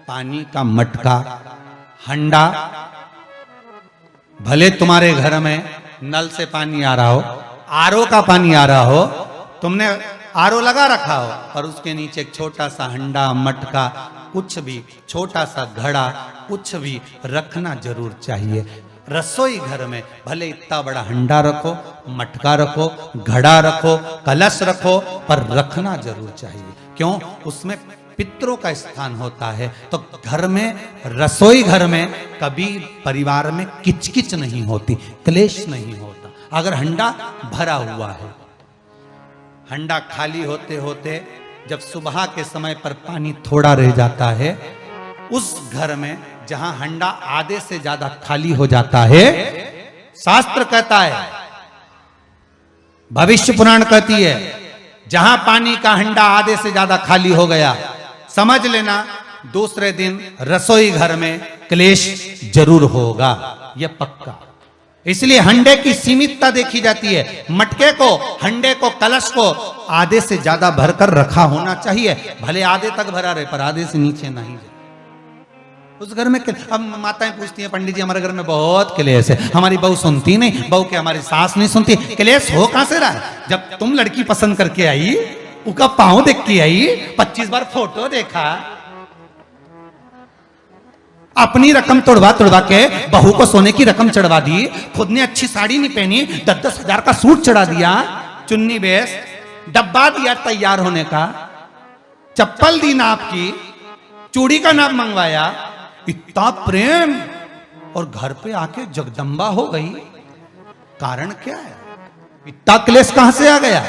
पानी का मटका, हंडा, भले तुम्हारे घर में नल से पानी आ रहा हो, आरओ का पानी आ रहा हो, तुमने आरओ लगा रखा हो, और उसके नीचे एक छोटा सा हंडा, मटका, कुछ भी, छोटा सा घड़ा, कुछ भी रखना जरूर चाहिए। रसोई घर में भले इतना बड़ा हंडा रखो, मटका रखो, घड़ा रखो, कलश रखो, पर रखना जरूर चाहिए। क्यों? उसमें पितरों का स्थान होता है। तो घर में, रसोई घर में कभी परिवार में किचकिच नहीं होती, क्लेश नहीं होता। अगर हंडा भरा हुआ है, हंडा खाली होते होते जब सुबह के समय पर पानी थोड़ा रह जाता है, उस घर में जहां हंडा आधे से ज्यादा खाली हो जाता है, शास्त्र कहता है, भविष्य पुराण कहती है, जहां पानी का हंडा आधे से ज्यादा खाली हो गया, समझ लेना दूसरे दिन रसोई घर में क्लेश जरूर होगा, यह पक्का। इसलिए हंडे की सीमितता देखी जाती है। मटके को, हंडे को, कलश को आधे से ज्यादा भरकर रखा होना चाहिए। भले आधे तक भरा रहे, पर आधे से नीचे नहीं जाए। उस घर में अब माताएं पूछती हैं, पंडित जी हमारे घर में बहुत क्लेश है, हमारी बहू सुनती नहीं, बहू के हमारी सास नहीं सुनती। क्लेश हो कहां से रहा है? जब तुम लड़की पसंद करके आई, उसका पांव देख के आई, 25 बार फोटो देखा, अपनी रकम तोड़वा तोड़वा के बहू को सोने की रकम चढ़वा दी, खुद ने अच्छी साड़ी नहीं पहनी, 10-10 हजार का सूट चढ़ा दिया, चुन्नी बेस, डब्बा दिया तैयार होने का, चप्पल दी नाप की, चूड़ी का नाप मंगवाया, इतना प्रेम, और घर पे आके जगदम्बा हो गई। कारण क्या है? इतना क्लेश कहां से आ गया?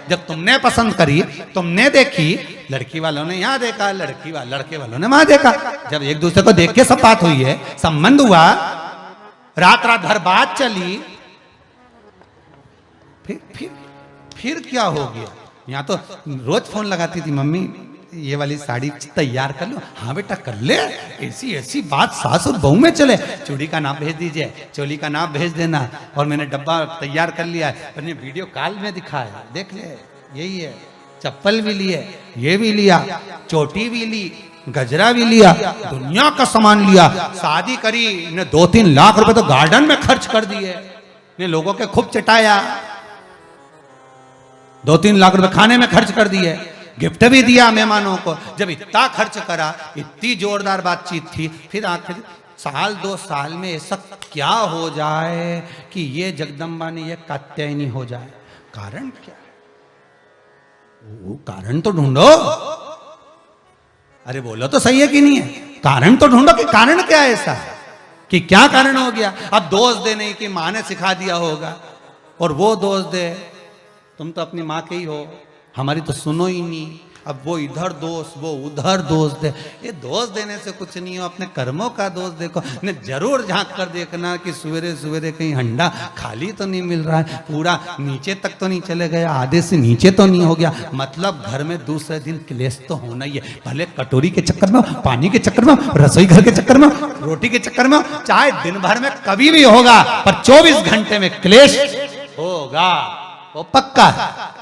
जब तुमने पसंद करी, तुमने देखी, लड़की वालों ने यहां देखा, लड़के वालों ने वहां देखा, जब एक दूसरे को देख के सब बात हुई है, संबंध हुआ, रात रात भर बात चली, फिर क्या हो गया? यहां तो रोज फोन लगाती थी, मम्मी ये वाली साड़ी तैयार कर लो। हाँ बेटा कर ले, ऐसी बात सास और बहू में चले। चूड़ी का नाप भेज दीजिए, चोली का नाप भेज देना, और मैंने डब्बा तैयार कर लिया है, मैंने वीडियो कॉल में दिखाया, देख ले, यही है। चप्पल भी लिए, ये भी लिया, चोटी भी ली, गजरा भी लिया, दुनिया का सामान लिया, शादी करी ने 2-3 लाख रुपए तो गार्डन में खर्च कर दिए, ने लोगों के खूब चटाया, 2-3 लाख रुपए खाने में खर्च कर दिए, गिफ्ट भी दिया मेहमानों को। जब इतना खर्च करा, इतनी जोरदार बातचीत थी, फिर आखिर 1-2 साल में ऐसा क्या हो जाए कि ये जगदम्बा ने ये कात्यायनी हो जाए? कारण क्या है? वो कारण तो ढूंढो। अरे बोलो तो सही है कि नहीं है? कारण तो ढूंढो कि कारण क्या है ऐसा, कि क्या कारण हो गया। अब दोष दे नहीं कि माँ ने सिखा दिया होगा, और वो दोष दे, तुम तो अपनी माँ के ही हो, हमारी तो सुनो ही नहीं। अब वो इधर दोष, वो उधर दोष दे, ये दोष देने से कुछ नहीं हो, अपने कर्मों का दोष देखो। ने जरूर झांक कर देखना कि सवेरे सवेरे कहीं हंडा खाली तो नहीं मिल रहा है, पूरा नीचे तक तो नहीं चले गया, आधे से नीचे तो नहीं हो गया। मतलब घर में दूसरे दिन क्लेश तो होना ही है, भले कटोरी के चक्कर में, पानी के चक्कर में, रसोई घर के चक्कर में, रोटी के चक्कर में, चाहे दिन भर में कभी भी होगा, पर 24 घंटे में क्लेश होगा, वो पक्का है।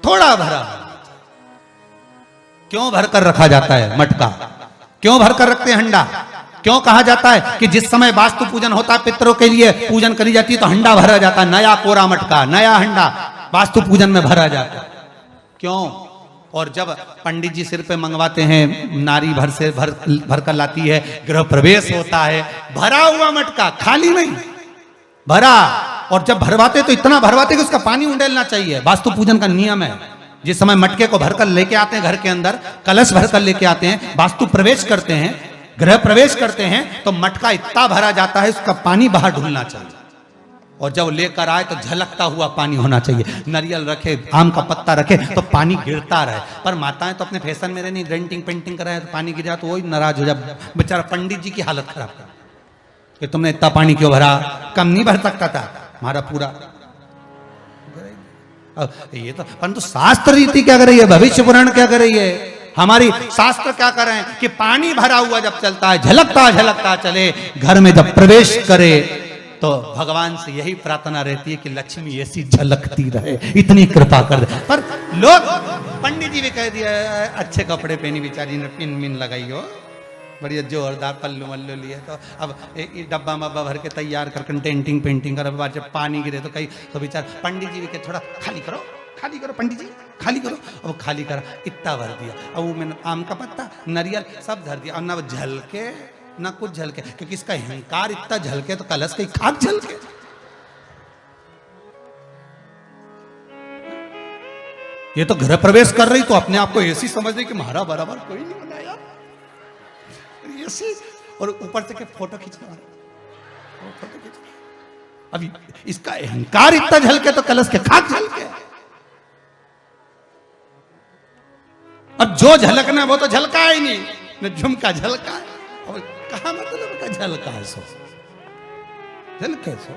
थोड़ा भरा। क्यों भरकर रखा जाता है मटका? क्यों भरकर रखते हैं हंडा? क्यों कहा जाता है कि जिस समय वास्तु पूजन होता है, पितरों के लिए पूजन करी जाती है, तो हंडा भरा जाता है, नया कोरा मटका, नया हंडा वास्तु पूजन में भरा जाता है। क्यों? और जब पंडित जी सिर पे मंगवाते हैं, नारी भर कर लाती है, गृह प्रवेश होता है, भरा हुआ मटका, खाली नहीं, भरा। और जब भरवाते तो इतना भरवाते कि उसका पानी उंडेलना चाहिए, वास्तु पूजन का नियम है। जिस समय मटके को भरकर लेके आते हैं घर के अंदर, कलश भरकर लेके आते हैं, वास्तु प्रवेश करते हैं, गृह प्रवेश करते हैं, तो मटका इतना भरा जाता है, उसका पानी बाहर ढुलना चाहिए। और जब लेकर आए तो झलकता हुआ पानी होना चाहिए। नारियल रखे, आम का पत्ता रखे तो पानी गिरता रहे। पर माताएं तो अपने फैशन में नहीं, डेंटिंग पेंटिंग कराए तो पानी गिर जाए तो वही नाराज हो जाए, बेचारा पंडित जी की हालत खराब कर कि तुमने इतना पानी क्यों भरा, कम नहीं भर सकता था हमारा पूरा। ये तो परंतु शास्त्र रीति क्या कर रही है, भविष्य पुराण क्या कर रही है, हमारी शास्त्र क्या कर रहे हैं कि पानी भरा हुआ जब चलता है, झलकता झलकता चले, घर में जब प्रवेश करे तो भगवान से यही प्रार्थना रहती है कि लक्ष्मी ऐसी झलकती रहे, इतनी कृपा कर दे। पर लोग, पंडित जी भी कह दिया अच्छे कपड़े पहनी बेचारी ने, पिन मिन लगाई हो, बढ़िया जोरदार पल्लू मल्लू लिए, तो अब एक डब्बा मब्बा भर के तैयार कर पेंटिंग पेंटिंग कर, बाद जब पानी गिरे तो कहीं तो बेचार पंडित जी भी कहे थोड़ा खाली करो पंडित जी खाली करो। अब खाली करा, इतना भर दिया, अब वो मैंने आम का पत्ता नारियल सब धर दिया, और ना वो झलके ना कुछ झलके, क्योंकि इसका अहंकार इतना झलके तो कलश की खाक झलके। ये तो गृह प्रवेश कर रही तो अपने आप को ऐसी समझ रही कि महारा बराबर कोई नहीं बनाया ऐसी, और ऊपर से के फोटो खींचना, अभी इसका अहंकार इतना झलके तो कलश के खाक झलके। अब जो झलकना वो तो झलका ही नहीं, न झुमका झलका, और कहा मतलब का झलका सो झलके सो।